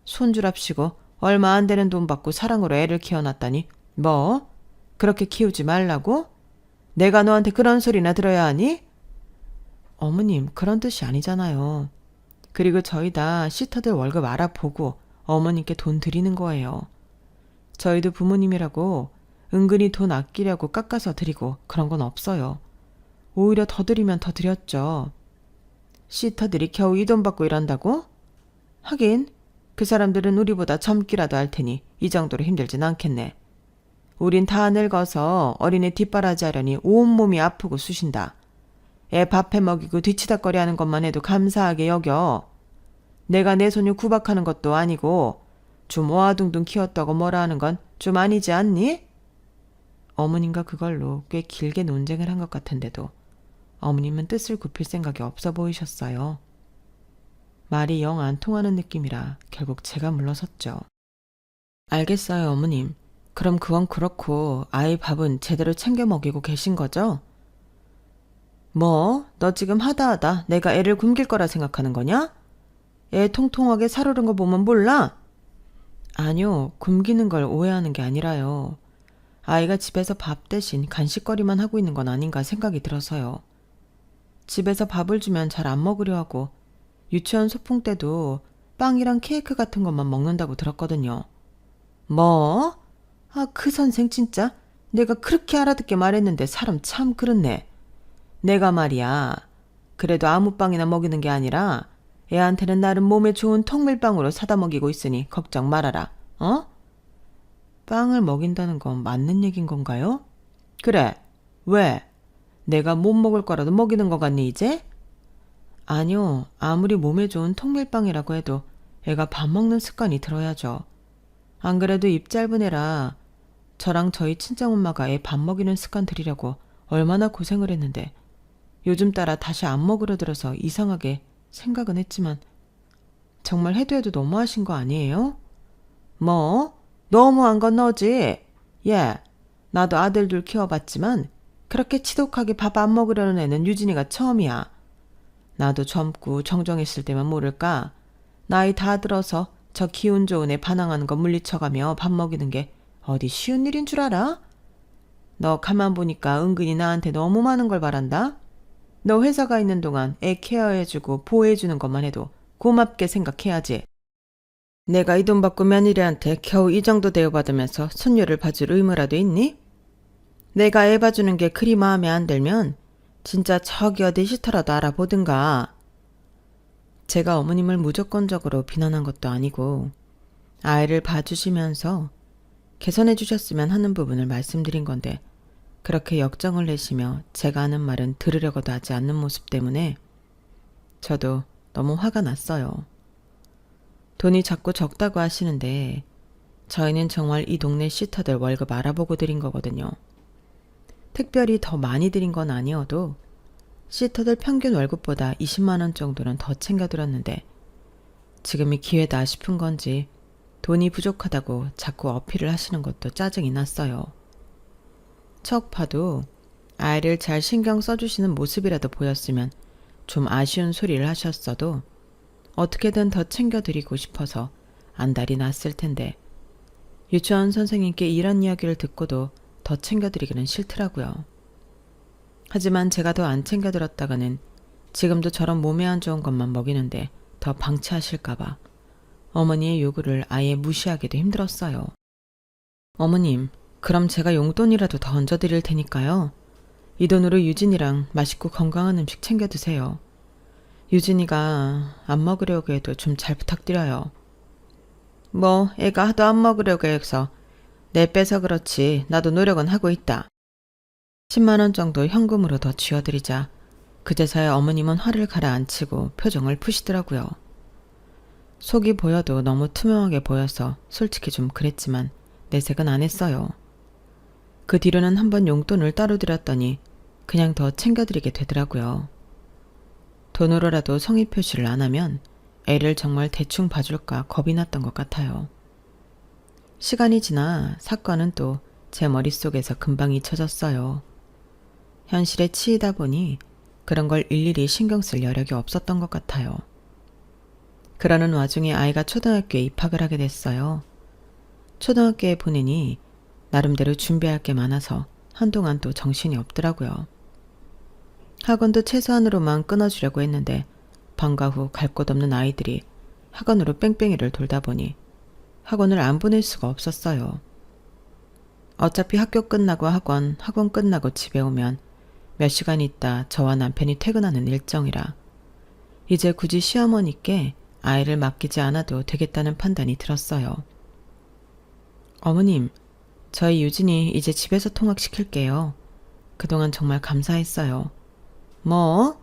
손주랍시고 얼마 안 되는 돈 받고 사랑으로 애를 키워놨다니 뭐? 그렇게 키우지 말라고? 내가 너한테 그런 소리나 들어야 하니? 어머님 그런 뜻이 아니잖아요. 그리고 저희 다 시터들 월급 알아보고 어머님께 돈 드리는 거예요. 저희도 부모님이라고 은근히 돈 아끼려고 깎아서 드리고 그런 건 없어요. 오히려 더 드리면 더 드렸죠. 시터들이 겨우 이 돈 받고 일한다고? 하긴 그 사람들은 우리보다 젊기라도 할 테니 이 정도로 힘들진 않겠네. 우린 다 늙어서 어린애 뒷바라지 하려니 온몸이 아프고 쑤신다. 애 밥해 먹이고 뒤치다꺼리 하는 것만 해도 감사하게 여겨. 내가 내 손주 구박하는 것도 아니고 좀 오아둥둥 키웠다고 뭐라 하는 건 좀 아니지 않니? 어머님과 그걸로 꽤 길게 논쟁을 한 것 같은데도 어머님은 뜻을 굽힐 생각이 없어 보이셨어요. 말이 영 안 통하는 느낌이라 결국 제가 물러섰죠. 알겠어요, 어머님. 그럼 그건 그렇고 아이 밥은 제대로 챙겨 먹이고 계신 거죠? 뭐? 너 지금 하다 내가 애를 굶길 거라 생각하는 거냐? 애 통통하게 살오른 거 보면 몰라? 아니요, 굶기는 걸 오해하는 게 아니라요. 아이가 집에서 밥 대신 간식거리만 하고 있는 건 아닌가 생각이 들어서요. 집에서 밥을 주면 잘 안 먹으려 하고 유치원 소풍 때도 빵이랑 케이크 같은 것만 먹는다고 들었거든요. 뭐? 아, 그 선생 진짜 내가 그렇게 알아듣게 말했는데 사람 참 그렇네. 내가 말이야. 그래도 아무 빵이나 먹이는 게 아니라 애한테는 나름 몸에 좋은 통밀빵으로 사다 먹이고 있으니 걱정 말아라. 어? 빵을 먹인다는 건 맞는 얘긴 건가요? 그래. 왜? 내가 못 먹을 거라도 먹이는 거 같니 이제? 아니요. 아무리 몸에 좋은 통밀빵이라고 해도 애가 밥 먹는 습관이 들어야죠. 안 그래도 입 짧은 애라 저랑 저희 친정엄마가 애 밥 먹이는 습관 들이려고 얼마나 고생을 했는데 요즘 따라 다시 안 먹으려 들어서 이상하게 생각은 했지만 정말 해도 너무하신 거 아니에요? 뭐? 너무한 건 너지? 예, 나도 아들 둘 키워봤지만 그렇게 치독하게 밥 안 먹으려는 애는 유진이가 처음이야. 나도 젊고 정정했을 때만 모를까? 나이 다 들어서 저 기운 좋은 애 반항하는 거 물리쳐가며 밥 먹이는 게 어디 쉬운 일인 줄 알아? 너 가만 보니까 은근히 나한테 너무 많은 걸 바란다? 너 회사가 있는 동안 애 케어해주고 보호해주는 것만 해도 고맙게 생각해야지. 내가 이 돈 받고 며느리한테 겨우 이 정도 대우받으면서 손녀를 봐줄 의무라도 있니? 내가 애 봐주는 게 그리 마음에 안 들면 진짜 저기 어디 시터라도 알아보든가. 제가 어머님을 무조건적으로 비난한 것도 아니고 아이를 봐주시면서 개선해 주셨으면 하는 부분을 말씀드린 건데 그렇게 역정을 내시며 제가 하는 말은 들으려고도 하지 않는 모습 때문에 저도 너무 화가 났어요. 돈이 자꾸 적다고 하시는데 저희는 정말 이 동네 시터들 월급 알아보고 드린 거거든요. 특별히 더 많이 드린 건 아니어도 시터들 평균 월급보다 20만 원 정도는 더 챙겨드렸는데 지금이 기회다 싶은 건지 돈이 부족하다고 자꾸 어필을 하시는 것도 짜증이 났어요. 척 봐도 아이를 잘 신경 써주시는 모습이라도 보였으면 좀 아쉬운 소리를 하셨어도 어떻게든 더 챙겨드리고 싶어서 안달이 났을 텐데 유치원 선생님께 이런 이야기를 듣고도 더 챙겨드리기는 싫더라고요. 하지만 제가 더 안 챙겨드렸다가는 지금도 저런 몸에 안 좋은 것만 먹이는데 더 방치하실까봐 어머니의 요구를 아예 무시하기도 힘들었어요. 어머님, 그럼 제가 용돈이라도 더 얹어드릴 테니까요. 이 돈으로 유진이랑 맛있고 건강한 음식 챙겨 드세요. 유진이가 안 먹으려고 해도 좀 잘 부탁드려요. 뭐 애가 하도 안 먹으려고 해서 내 빼서 그렇지 나도 노력은 하고 있다. 10만 원 정도 현금으로 더 쥐어드리자 그제서야 어머님은 화를 가라앉히고 표정을 푸시더라고요. 속이 보여도 너무 투명하게 보여서 솔직히 좀 그랬지만 내색은 안 했어요. 그 뒤로는 한번 용돈을 따로 드렸더니 그냥 더 챙겨드리게 되더라고요. 돈으로라도 성의 표시를 안 하면 애를 정말 대충 봐줄까 겁이 났던 것 같아요. 시간이 지나 사건은 또 제 머릿속에서 금방 잊혀졌어요. 현실에 치이다 보니 그런 걸 일일이 신경 쓸 여력이 없었던 것 같아요. 그러는 와중에 아이가 초등학교에 입학을 하게 됐어요. 초등학교에 보내니 나름대로 준비할 게 많아서 한동안 또 정신이 없더라고요. 학원도 최소한으로만 끊어주려고 했는데 방과 후 갈 곳 없는 아이들이 학원으로 뺑뺑이를 돌다 보니 학원을 안 보낼 수가 없었어요. 어차피 학교 끝나고 학원 끝나고 집에 오면 몇 시간 있다 저와 남편이 퇴근하는 일정이라 이제 굳이 시어머니께 아이를 맡기지 않아도 되겠다는 판단이 들었어요. 어머님, 저희 유진이 이제 집에서 통학시킬게요. 그동안 정말 감사했어요. 뭐?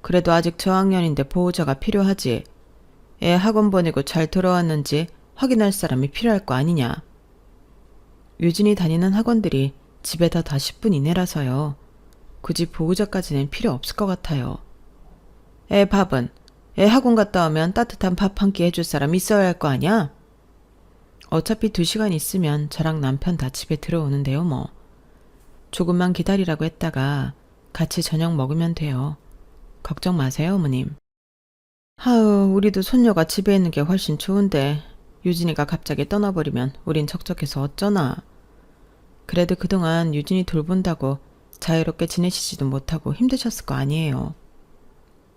그래도 아직 저학년인데 보호자가 필요하지. 애 학원 보내고 잘 돌아왔는지 확인할 사람이 필요할 거 아니냐. 유진이 다니는 학원들이 집에다 다 10분 이내라서요. 굳이 보호자까지는 필요 없을 것 같아요. 애 밥은? 애 학원 갔다 오면 따뜻한 밥 한 끼 해줄 사람 있어야 할 거 아니야? 어차피 2시간 있으면 저랑 남편 다 집에 들어오는데요 뭐. 조금만 기다리라고 했다가 같이 저녁 먹으면 돼요. 걱정 마세요 어머님. 하우, 우리도 손녀가 집에 있는 게 훨씬 좋은데 유진이가 갑자기 떠나버리면 우린 적적해서 어쩌나. 그래도 그동안 유진이 돌본다고 자유롭게 지내시지도 못하고 힘드셨을 거 아니에요.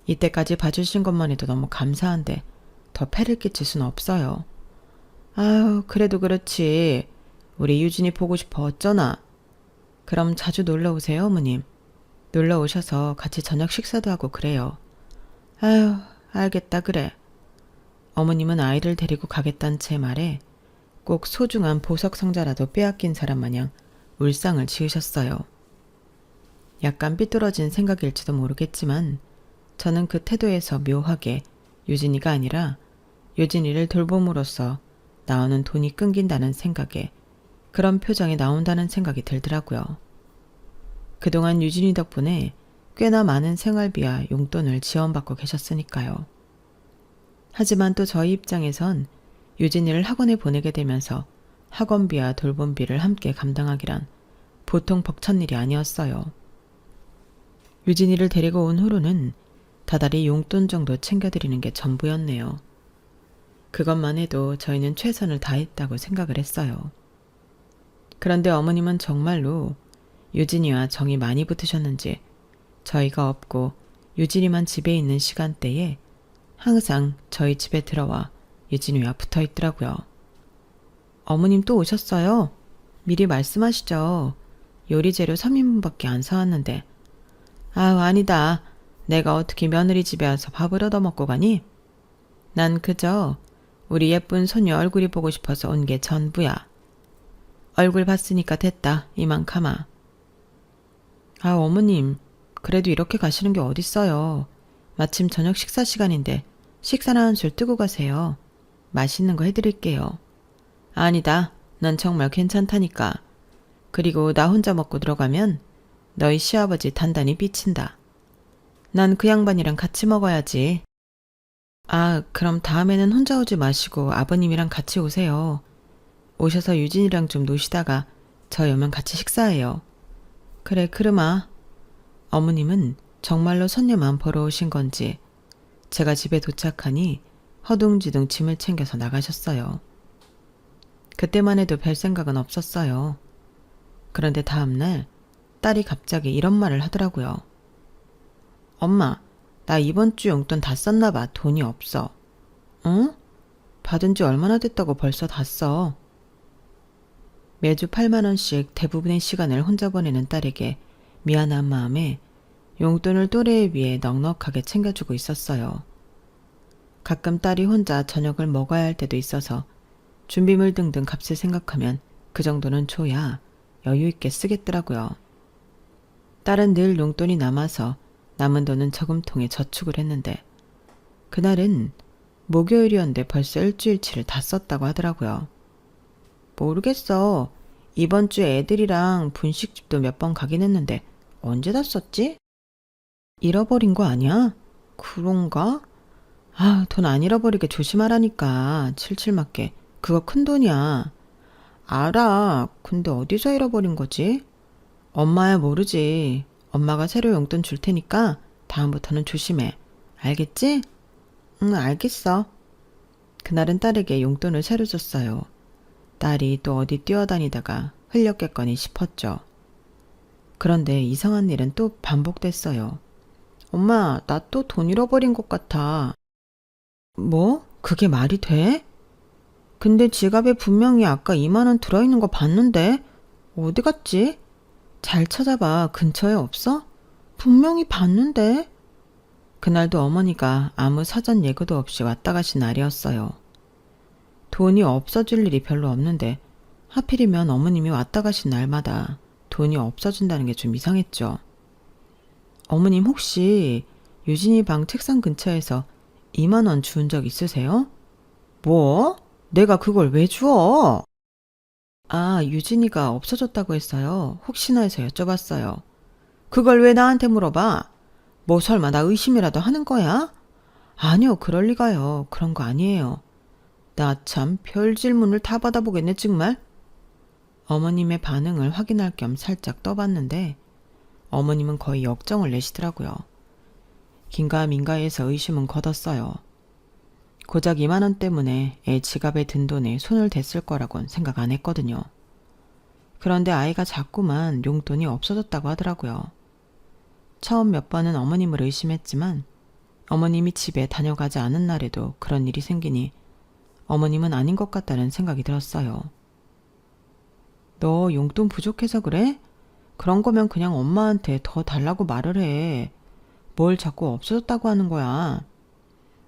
이때까지 봐주신 것만 해도 너무 감사한데 더 폐를 끼칠 수는 없어요. 아유, 그래도 그렇지. 우리 유진이 보고 싶어 어쩌나. 그럼 자주 놀러 오세요 어머님. 놀러 오셔서 같이 저녁 식사도 하고 그래요. 아유, 알겠다 그래. 어머님은 아이를 데리고 가겠다는 제 말에 꼭 소중한 보석 상자라도 빼앗긴 사람 마냥 울상을 지으셨어요. 약간 삐뚤어진 생각일지도 모르겠지만 저는 그 태도에서 묘하게 유진이가 아니라 유진이를 돌봄으로써 나오는 돈이 끊긴다는 생각에 그런 표정이 나온다는 생각이 들더라고요. 그동안 유진이 덕분에 꽤나 많은 생활비와 용돈을 지원받고 계셨으니까요. 하지만 또 저희 입장에선 유진이를 학원에 보내게 되면서 학원비와 돌봄비를 함께 감당하기란 보통 벅찬 일이 아니었어요. 유진이를 데리고 온 후로는 다달이 용돈 정도 챙겨드리는 게 전부였네요. 그것만 해도 저희는 최선을 다했다고 생각을 했어요. 그런데 어머님은 정말로 유진이와 정이 많이 붙으셨는지 저희가 없고 유진이만 집에 있는 시간대에 항상 저희 집에 들어와 유진이와 붙어 있더라고요. 어머님 또 오셨어요? 미리 말씀하시죠. 요리 재료 3인분밖에 안 사왔는데. 아유, 아니다. 내가 어떻게 며느리 집에 와서 밥을 얻어먹고 가니? 난 그저 우리 예쁜 손녀 얼굴이 보고 싶어서 온 게 전부야. 얼굴 봤으니까 됐다. 이만 가마. 아, 어머님. 그래도 이렇게 가시는 게 어딨어요. 마침 저녁 식사 시간인데 식사나 한 술 뜨고 가세요. 맛있는 거 해드릴게요. 아니다. 난 정말 괜찮다니까. 그리고 나 혼자 먹고 들어가면 너희 시아버지 단단히 삐친다. 난 그 양반이랑 같이 먹어야지. 아, 그럼 다음에는 혼자 오지 마시고 아버님이랑 같이 오세요. 오셔서 유진이랑 좀 노시다가 저희 오면 같이 식사해요. 그래, 그르마. 어머님은 정말로 손녀만 보러 오신 건지 제가 집에 도착하니 허둥지둥 짐을 챙겨서 나가셨어요. 그때만 해도 별 생각은 없었어요. 그런데 다음날 딸이 갑자기 이런 말을 하더라고요. 엄마, 나 이번 주 용돈 다 썼나 봐. 돈이 없어. 응? 받은 지 얼마나 됐다고 벌써 다 써. 매주 8만 원씩 대부분의 시간을 혼자 보내는 딸에게 미안한 마음에 용돈을 또래에 비해 넉넉하게 챙겨주고 있었어요. 가끔 딸이 혼자 저녁을 먹어야 할 때도 있어서 준비물 등등 값을 생각하면 그 정도는 줘야 여유 있게 쓰겠더라고요. 딸은 늘 용돈이 남아서 남은 돈은 저금통에 저축을 했는데 그날은 목요일이었는데 벌써 일주일치를 다 썼다고 하더라고요. 모르겠어. 이번 주에 애들이랑 분식집도 몇 번 가긴 했는데 언제 다 썼지? 잃어버린 거 아니야? 그런가? 아, 돈 안 잃어버리게 조심하라니까. 칠칠맞게. 그거 큰 돈이야. 알아. 근데 어디서 잃어버린 거지? 엄마야 모르지. 엄마가 새로 용돈 줄 테니까 다음부터는 조심해. 알겠지? 응, 알겠어. 그날은 딸에게 용돈을 새로 줬어요. 딸이 또 어디 뛰어다니다가 흘렸겠거니 싶었죠. 그런데 이상한 일은 또 반복됐어요. 엄마, 나 또 돈 잃어버린 것 같아. 뭐? 그게 말이 돼? 근데 지갑에 분명히 아까 2만 원 들어있는 거 봤는데? 어디 갔지? 잘 찾아봐. 근처에 없어? 분명히 봤는데? 그날도 어머니가 아무 사전 예고도 없이 왔다 가신 날이었어요. 돈이 없어질 일이 별로 없는데 하필이면 어머님이 왔다 가신 날마다 돈이 없어진다는 게 좀 이상했죠. 어머님 혹시 유진이 방 책상 근처에서 2만 원 주운 적 있으세요? 뭐? 내가 그걸 왜 주워? 아, 유진이가 없어졌다고 했어요. 혹시나 해서 여쭤봤어요. 그걸 왜 나한테 물어봐? 뭐 설마 나 의심이라도 하는 거야? 아니요, 그럴 리가요. 그런 거 아니에요. 나 참 별 질문을 다 받아보겠네 정말. 어머님의 반응을 확인할 겸 살짝 떠봤는데 어머님은 거의 역정을 내시더라고요. 긴가민가해서 의심은 걷었어요. 고작 2만 원 때문에 애 지갑에 든 돈에 손을 댔을 거라곤 생각 안 했거든요. 그런데 아이가 자꾸만 용돈이 없어졌다고 하더라고요. 처음 몇 번은 어머님을 의심했지만 어머님이 집에 다녀가지 않은 날에도 그런 일이 생기니 어머님은 아닌 것 같다는 생각이 들었어요. 너 용돈 부족해서 그래? 그런 거면 그냥 엄마한테 더 달라고 말을 해. 뭘 자꾸 없어졌다고 하는 거야.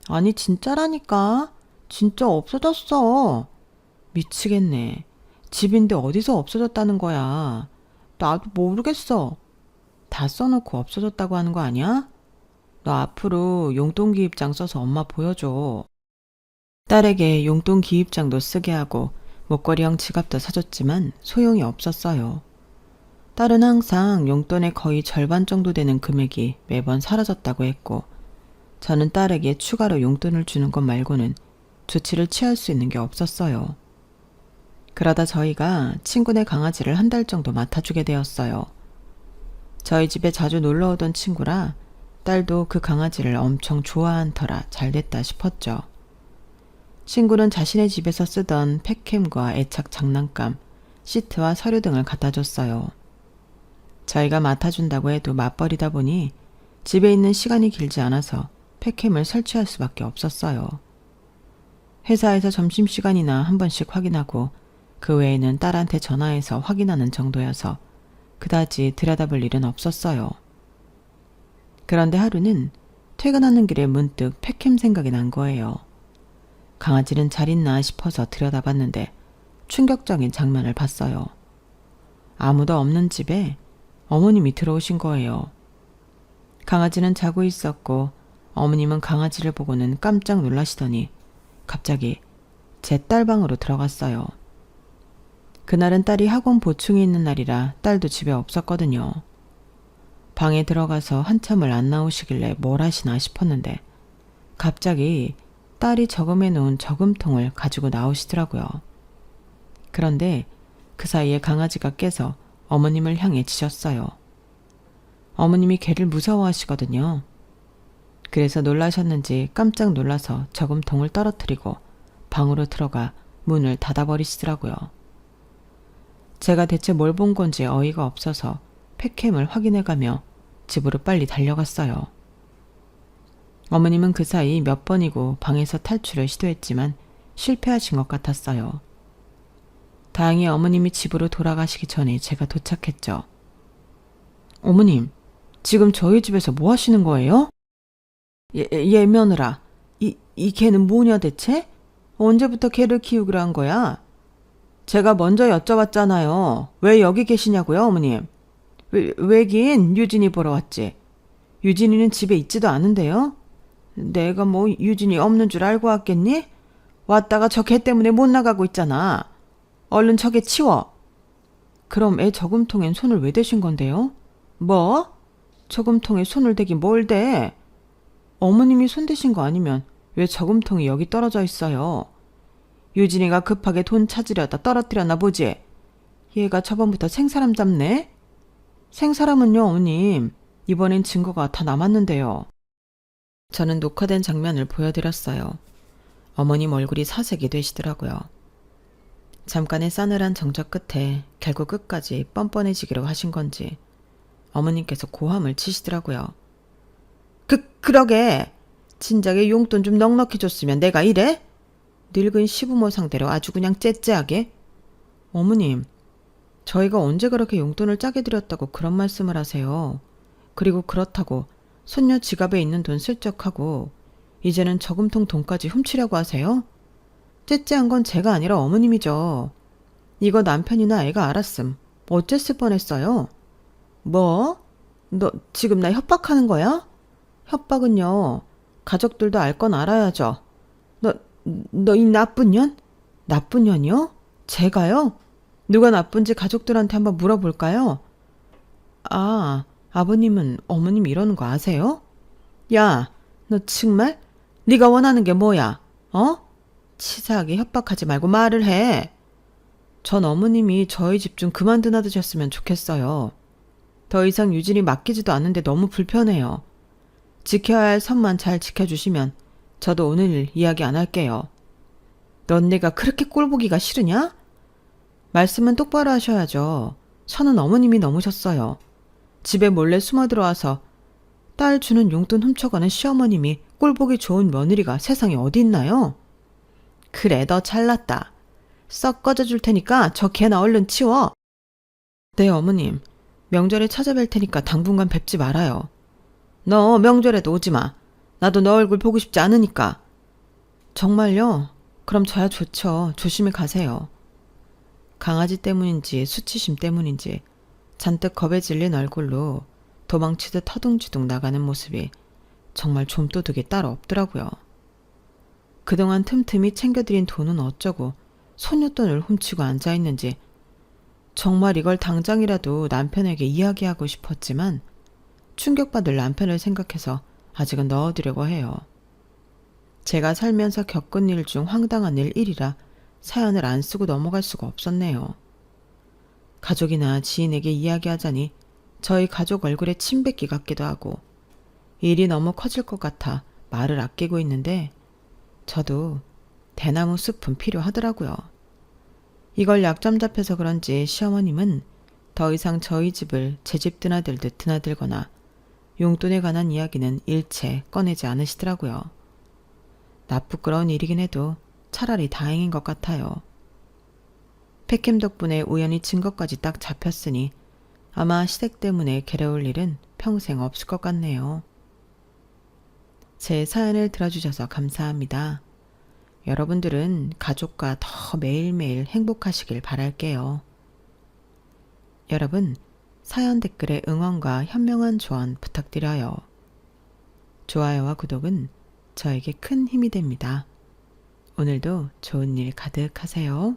아니 진짜라니까. 진짜 없어졌어. 미치겠네. 집인데 어디서 없어졌다는 거야. 나도 모르겠어. 다 써놓고 없어졌다고 하는 거 아니야? 너 앞으로 용돈 기입장 써서 엄마 보여줘. 딸에게 용돈 기입장도 쓰게 하고 목걸이형 지갑도 사줬지만 소용이 없었어요. 딸은 항상 용돈의 거의 절반 정도 되는 금액이 매번 사라졌다고 했고 저는 딸에게 추가로 용돈을 주는 것 말고는 조치를 취할 수 있는 게 없었어요. 그러다 저희가 친구네 강아지를 한 달 정도 맡아주게 되었어요. 저희 집에 자주 놀러 오던 친구라 딸도 그 강아지를 엄청 좋아한 터라 잘 됐다 싶었죠. 친구는 자신의 집에서 쓰던 펫캠과 애착 장난감, 시트와 서류 등을 갖다 줬어요. 저희가 맡아준다고 해도 맞벌이다 보니 집에 있는 시간이 길지 않아서 펫캠을 설치할 수밖에 없었어요. 회사에서 점심시간이나 한 번씩 확인하고 그 외에는 딸한테 전화해서 확인하는 정도여서 그다지 들여다볼 일은 없었어요. 그런데 하루는 퇴근하는 길에 문득 펫캠 생각이 난 거예요. 강아지는 잘 있나 싶어서 들여다봤는데 충격적인 장면을 봤어요. 아무도 없는 집에 어머님이 들어오신 거예요. 강아지는 자고 있었고 어머님은 강아지를 보고는 깜짝 놀라시더니 갑자기 제 딸 방으로 들어갔어요. 그날은 딸이 학원 보충이 있는 날이라 딸도 집에 없었거든요. 방에 들어가서 한참을 안 나오시길래 뭘 하시나 싶었는데 갑자기 딸이 저금해 놓은 저금통을 가지고 나오시더라고요. 그런데 그 사이에 강아지가 깨서 어머님을 향해 짖었어요. 어머님이 개를 무서워하시거든요. 그래서 놀라셨는지 깜짝 놀라서 저금통을 떨어뜨리고 방으로 들어가 문을 닫아버리시더라고요. 제가 대체 뭘 본 건지 어이가 없어서 팩캠을 확인해가며 집으로 빨리 달려갔어요. 어머님은 그 사이 몇 번이고 방에서 탈출을 시도했지만 실패하신 것 같았어요. 다행히 어머님이 집으로 돌아가시기 전에 제가 도착했죠. 어머님, 지금 저희 집에서 뭐 하시는 거예요? 며느라, 이 개는 뭐냐 대체? 언제부터 개를 키우기로 한 거야? 제가 먼저 여쭤봤잖아요. 왜 여기 계시냐고요, 어머님? 왜긴 유진이 보러 왔지. 유진이는 집에 있지도 않은데요? 내가 뭐 유진이 없는 줄 알고 왔겠니? 왔다가 저 개 때문에 못 나가고 있잖아. 얼른 저 개 치워. 그럼 애 저금통엔 손을 왜 대신 건데요? 뭐? 저금통에 손을 대긴 뭘 대? 어머님이 손 대신 거 아니면 왜 저금통이 여기 떨어져 있어요? 유진이가 급하게 돈 찾으려다 떨어뜨렸나 보지? 얘가 저번부터 생사람 잡네? 생사람은요, 어머님. 이번엔 증거가 다 남았는데요. 저는 녹화된 장면을 보여드렸어요. 어머님 얼굴이 사색이 되시더라고요. 잠깐의 싸늘한 정적 끝에 결국 끝까지 뻔뻔해지기로 하신 건지 어머님께서 고함을 치시더라고요. 그러게. 진작에 용돈 좀 넉넉히 줬으면 내가 이래? 늙은 시부모 상대로 아주 그냥 째째하게. 어머님, 저희가 언제 그렇게 용돈을 짜게 드렸다고 그런 말씀을 하세요. 그리고 그렇다고 손녀 지갑에 있는 돈 슬쩍 하고 이제는 저금통 돈까지 훔치려고 하세요? 째째한 건 제가 아니라 어머님이죠. 이거 남편이나 애가 알았음 어쨌을 뻔했어요. 뭐? 너 지금 나 협박하는 거야? 협박은요. 가족들도 알 건 알아야죠. 너 이 나쁜 년? 나쁜 년이요? 제가요? 누가 나쁜지 가족들한테 한번 물어볼까요? 아, 아버님은 어머님 이러는 거 아세요? 야, 너 정말? 네가 원하는 게 뭐야? 치사하게 협박하지 말고 말을 해. 전 어머님이 저희 집 좀 그만 드나드셨으면 좋겠어요. 더 이상 유진이 맡기지도 않는데 너무 불편해요. 지켜야 할 선만 잘 지켜주시면 저도 오늘 일 이야기 안 할게요. 넌 내가 그렇게 꼴보기가 싫으냐? 말씀은 똑바로 하셔야죠. 선은 어머님이 넘으셨어요. 집에 몰래 숨어 들어와서 딸 주는 용돈 훔쳐가는 시어머님이 꼴보기 좋은 며느리가 세상에 어디 있나요? 그래, 너 잘났다. 썩 꺼져줄 테니까 저 개나 얼른 치워. 네, 어머님. 명절에 찾아뵐 테니까 당분간 뵙지 말아요. 너 명절에도 오지 마. 나도 너 얼굴 보고 싶지 않으니까. 정말요? 그럼 저야 좋죠. 조심히 가세요. 강아지 때문인지 수치심 때문인지 잔뜩 겁에 질린 얼굴로 도망치듯 허둥지둥 나가는 모습이 정말 좀도둑이 따로 없더라고요. 그동안 틈틈이 챙겨드린 돈은 어쩌고 소뇽돈을 훔치고 앉아있는지 정말 이걸 당장이라도 남편에게 이야기하고 싶었지만 충격받을 남편을 생각해서 아직은 넣어두려고 해요. 제가 살면서 겪은 일 중 황당한 일 1이라 사연을 안 쓰고 넘어갈 수가 없었네요. 가족이나 지인에게 이야기하자니 저희 가족 얼굴에 침 뱉기 같기도 하고 일이 너무 커질 것 같아 말을 아끼고 있는데 저도 대나무 숲은 필요하더라고요. 이걸 약점 잡혀서 그런지 시어머님은 더 이상 저희 집을 제 집 드나들듯 드나들거나 용돈에 관한 이야기는 일체 꺼내지 않으시더라고요. 나쁘끄러운 일이긴 해도 차라리 다행인 것 같아요. 팩캠 덕분에 우연히 증거까지 딱 잡혔으니 아마 시댁 때문에 괴로울 일은 평생 없을 것 같네요. 제 사연을 들어주셔서 감사합니다. 여러분들은 가족과 더 매일매일 행복하시길 바랄게요. 여러분, 사연 댓글에 응원과 현명한 조언 부탁드려요. 좋아요와 구독은 저에게 큰 힘이 됩니다. 오늘도 좋은 일 가득하세요.